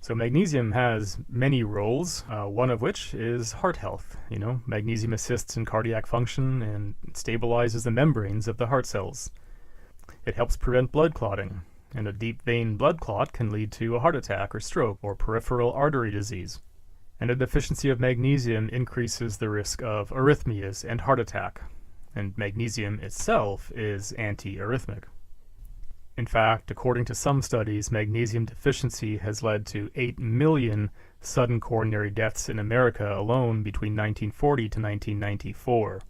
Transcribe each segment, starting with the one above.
So magnesium has many roles, one of which is heart health. Magnesium assists in cardiac function and stabilizes the membranes of the heart cells. It helps prevent blood clotting, and a deep vein blood clot can lead to a heart attack or stroke or peripheral artery disease. And a deficiency of magnesium increases the risk of arrhythmias and heart attack, and magnesium itself is antiarrhythmic. In fact, according to some studies, magnesium deficiency has led to 8 million sudden coronary deaths in America alone between 1940 to 1994.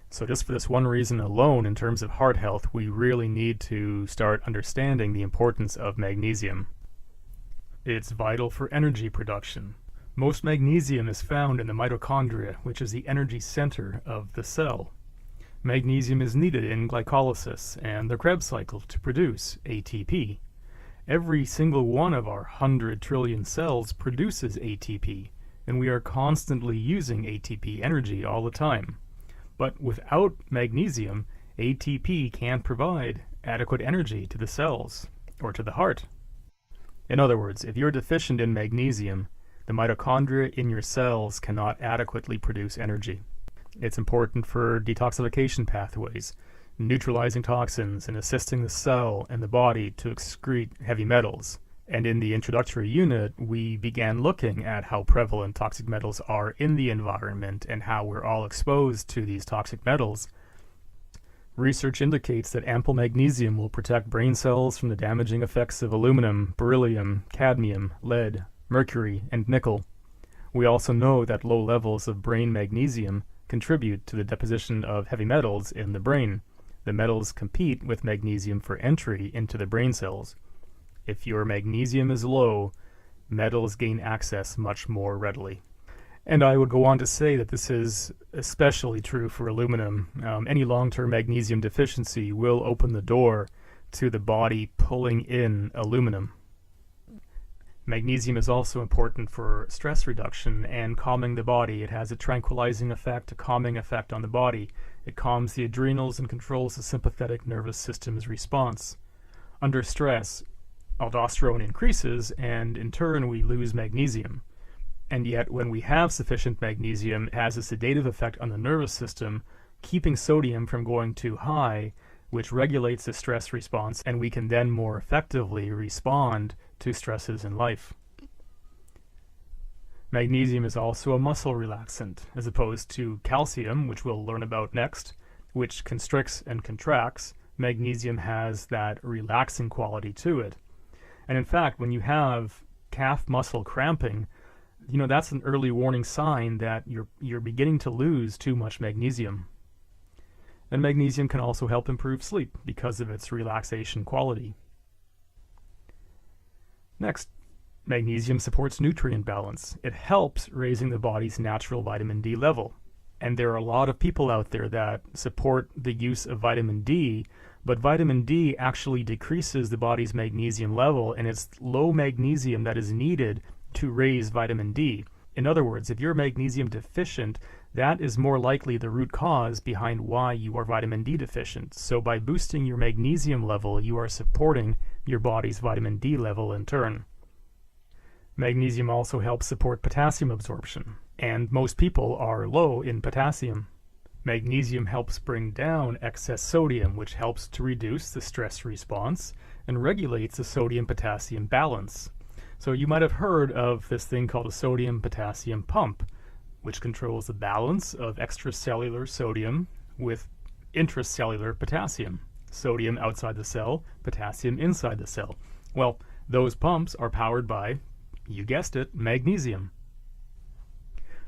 So just for this one reason alone, in terms of heart health, we really need to start understanding the importance of magnesium. It's vital for energy production. Most magnesium is found in the mitochondria, which is the energy center of the cell. Magnesium is needed in glycolysis and the Krebs cycle to produce ATP. Every single one of our 100 trillion cells produces ATP, and we are constantly using ATP energy all the time. But without magnesium, ATP can't provide adequate energy to the cells or to the heart. In other words, if you're deficient in magnesium, the mitochondria in your cells cannot adequately produce energy. It's important for detoxification pathways, neutralizing toxins, and assisting the cell and the body to excrete heavy metals. And in the introductory unit, we began looking at how prevalent toxic metals are in the environment and how we're all exposed to these toxic metals. Research indicates that ample magnesium will protect brain cells from the damaging effects of aluminum, beryllium, cadmium, lead, mercury, and nickel. We also know that low levels of brain magnesium contribute to the deposition of heavy metals in the brain. The metals compete with magnesium for entry into the brain cells. If your magnesium is low, metals gain access much more readily. And I would go on to say that this is especially true for aluminum. Any long-term magnesium deficiency will open the door to the body pulling in aluminum. Magnesium is also important for stress reduction and calming the body. It has a tranquilizing effect, a calming effect on the body. It calms the adrenals and controls the sympathetic nervous system's response. Under stress, aldosterone increases, and in turn we lose magnesium. And yet when we have sufficient magnesium, it has a sedative effect on the nervous system, keeping sodium from going too high, which regulates the stress response, and we can then more effectively respond to stresses in life. Magnesium is also a muscle relaxant, as opposed to calcium, which we'll learn about next, which constricts and contracts. Magnesium has that relaxing quality to it. And in fact, when you have calf muscle cramping, that's an early warning sign that you're beginning to lose too much magnesium. And magnesium can also help improve sleep because of its relaxation quality. Next, magnesium supports nutrient balance. It helps raising the body's natural vitamin D level. And there are a lot of people out there that support the use of vitamin D, but vitamin D actually decreases the body's magnesium level, and it's low magnesium that is needed to raise vitamin D. In other words, if you're magnesium deficient, that is more likely the root cause behind why you are vitamin D deficient. So by boosting your magnesium level, you are supporting your body's vitamin D level in turn. Magnesium also helps support potassium absorption, and most people are low in potassium. Magnesium helps bring down excess sodium, which helps to reduce the stress response and regulates the sodium-potassium balance. So you might have heard of this thing called a sodium-potassium pump, which controls the balance of extracellular sodium with intracellular potassium. Sodium outside the cell, potassium inside the cell. Well, those pumps are powered by, you guessed it, magnesium.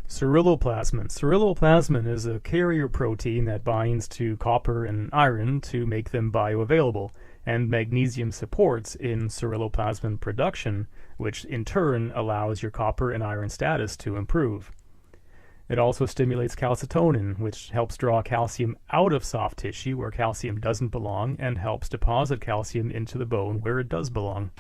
Ceruloplasmin. Ceruloplasmin is a carrier protein that binds to copper and iron to make them bioavailable, and magnesium supports in ceruloplasmin production, which in turn allows your copper and iron status to improve. It also stimulates calcitonin, which helps draw calcium out of soft tissue where calcium doesn't belong and helps deposit calcium into the bone where it does belong.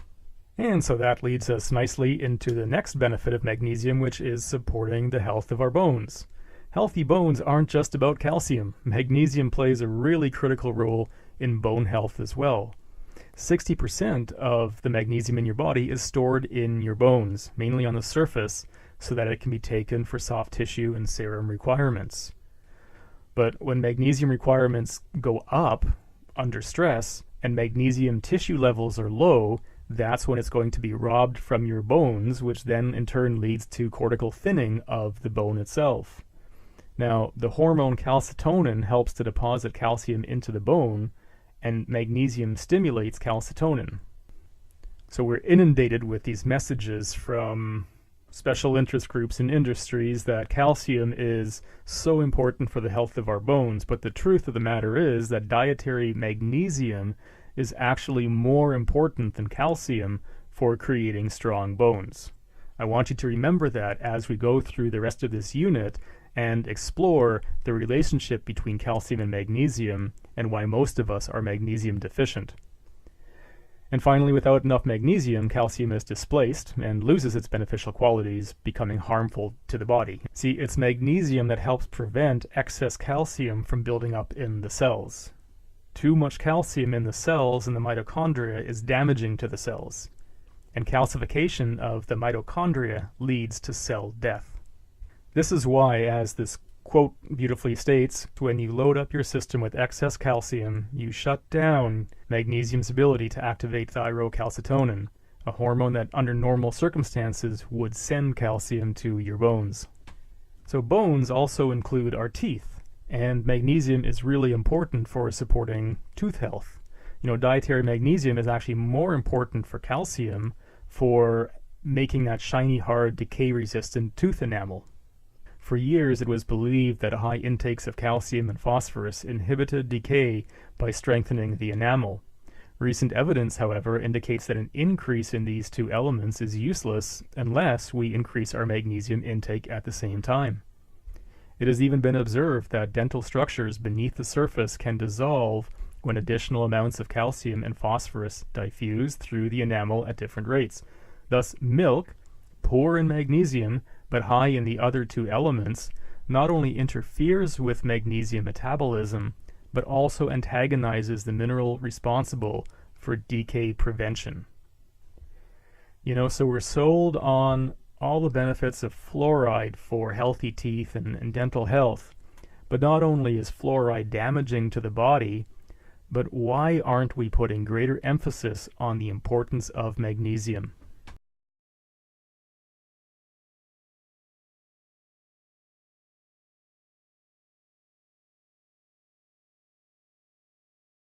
And so that leads us nicely into the next benefit of magnesium, which is supporting the health of our bones. Healthy bones aren't just about calcium. Magnesium plays a really critical role in bone health as well. 60% of the magnesium in your body is stored in your bones, mainly on the surface, so that it can be taken for soft tissue and serum requirements. But when magnesium requirements go up under stress and magnesium tissue levels are low, that's when it's going to be robbed from your bones, which then in turn leads to cortical thinning of the bone itself. Now, the hormone calcitonin helps to deposit calcium into the bone, and magnesium stimulates calcitonin. So we're inundated with these messages from special interest groups and industries that calcium is so important for the health of our bones, but the truth of the matter is that dietary magnesium is actually more important than calcium for creating strong bones. I want you to remember that as we go through the rest of this unit and explore the relationship between calcium and magnesium and why most of us are magnesium deficient. And finally, without enough magnesium, calcium is displaced and loses its beneficial qualities, becoming harmful to the body. See, it's magnesium that helps prevent excess calcium from building up in the cells. Too much calcium in the cells in the mitochondria is damaging to the cells, and calcification of the mitochondria leads to cell death. This is why, as this quote beautifully states, when you load up your system with excess calcium, you shut down magnesium's ability to activate thyrocalcitonin, a hormone that under normal circumstances would send calcium to your bones. So bones also include our teeth. And magnesium is really important for supporting tooth health. You know, dietary magnesium is actually more important for calcium for making that shiny, hard, decay-resistant tooth enamel. For years, it was believed that high intakes of calcium and phosphorus inhibited decay by strengthening the enamel. Recent evidence, however, indicates that an increase in these two elements is useless unless we increase our magnesium intake at the same time. It has even been observed that dental structures beneath the surface can dissolve when additional amounts of calcium and phosphorus diffuse through the enamel at different rates. Thus, milk, poor in magnesium but high in the other two elements, not only interferes with magnesium metabolism, but also antagonizes the mineral responsible for decay prevention. You know, so we're sold on all the benefits of fluoride for healthy teeth and dental health. But not only is fluoride damaging to the body, but why aren't we putting greater emphasis on the importance of magnesium?